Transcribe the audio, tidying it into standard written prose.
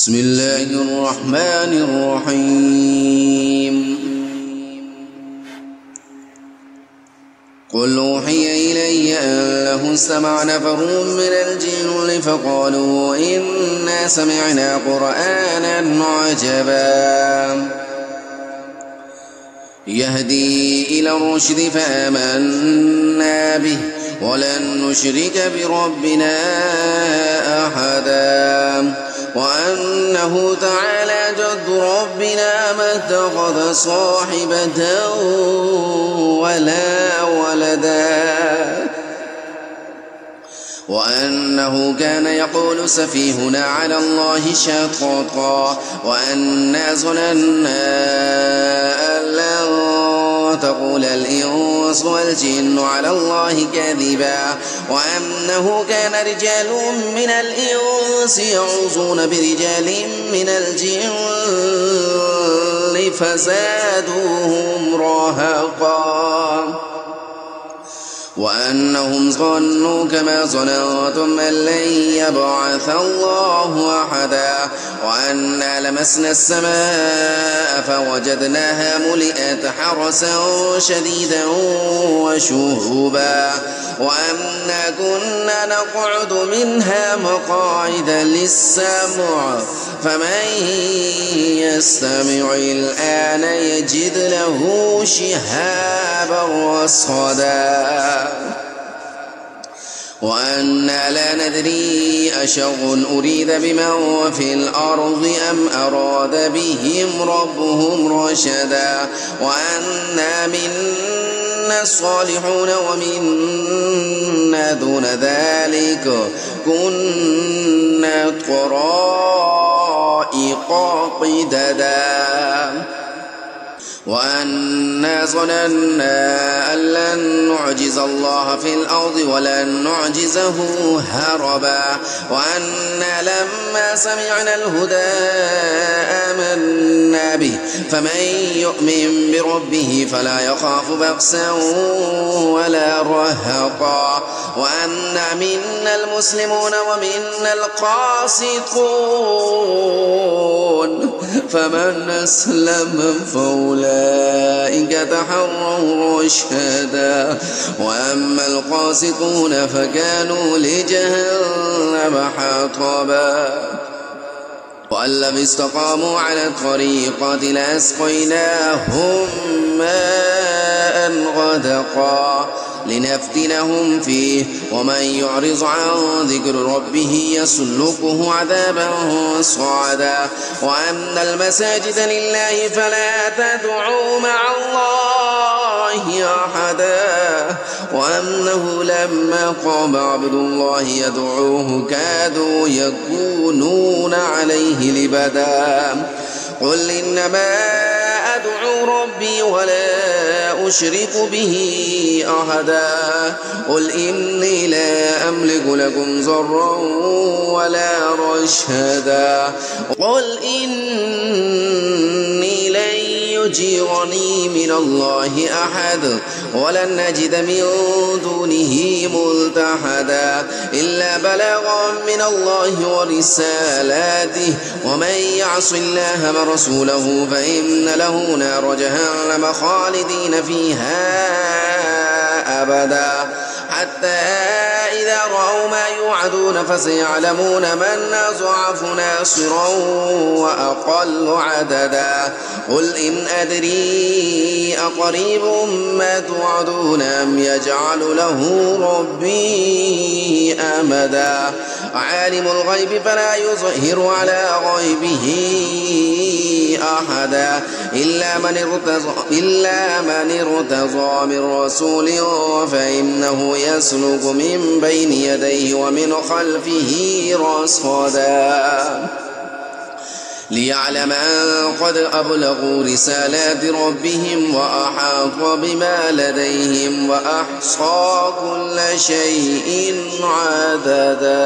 بسم الله الرحمن الرحيم قل أوحي إلي أنه استمع نفر من الجن فقالوا إنا سمعنا قرآنا عجبا يهدي إلى الرشد فآمنا به ولن نشرك بربنا أحدا وأنه تعالى جد ربنا ما اتخذ صاحبة ولا ولدا وأنه كان يقول سفيهنا على الله شططا وأنا ظننا أن لن تقول الإنس والجن على الله كذبا وأنه كان رجال من الإنس يعوذون برجال من الجن فزادوهم رهقا وأنهم ظنوا كما ظننتم أن لن يبعث الله أحدا وأنا لمسنا السماء فوجدناها ملئت حرسا شديدا وشهبا وأنا كنا نقعد منها مقاعد للسمع فمن يستمع الآن يجد له شهابا رصدا وأنا لا ندري أشر أريد بمن في الأرض أم أراد بهم ربهم رشدا وأنا منا الصالحون ومنا دون ذلك كنا طرائق قددا وأنا ظننا أن لن نعجز الله في الأرض ولن نعجزه هربا وأنا لما سمعنا الهدى آمنا به فمن يؤمن بربه فلا يخاف بأسا ولا رهقا وأنا منا المسلمون ومنا القاسطون فمن أسلم فأولئك تحروا رشدا وأما القاسطون فكانوا لجهنم حطبا وأن لم استقاموا على الطريقة لأسقيناهم ماء غدقا لنفتنهم فيه ومن يعرض عن ذكر ربه يسلكه عذابا صعدا وأن المساجد لله فلا تدعوا مع الله أحدا وأنه لما قام عبد الله يدعوه كادوا يكونون عليه لبدا قل إنما أدعو ربي ولا أشرك به أحدا قل إني لا أملك لكم ضرا ولا رشدا قل إني لن يجيرني من الله أحد ولن نجد من دونه ملتحدا إلا بلاغا من الله ورسالاته ومن يعص الله ورسوله فإن له نار جهنم خالدين فيها أبدا حتى إذا رأوا ما يوعدون فسيعلمون من أضعف ناصرا وأقل عددا قل إن أدري أقريب ما توعدون أم يجعل له ربي أمدا عالم الغيب فلا يظهر على غيبه أحدا إلا من ارتضى من رسول فإنه يسلك من بين يديه ومن خلفه رصدا ليعلم أن قد أبلغوا رسالات ربهم وأحاط بما لديهم وأحصى كل شيء عددا.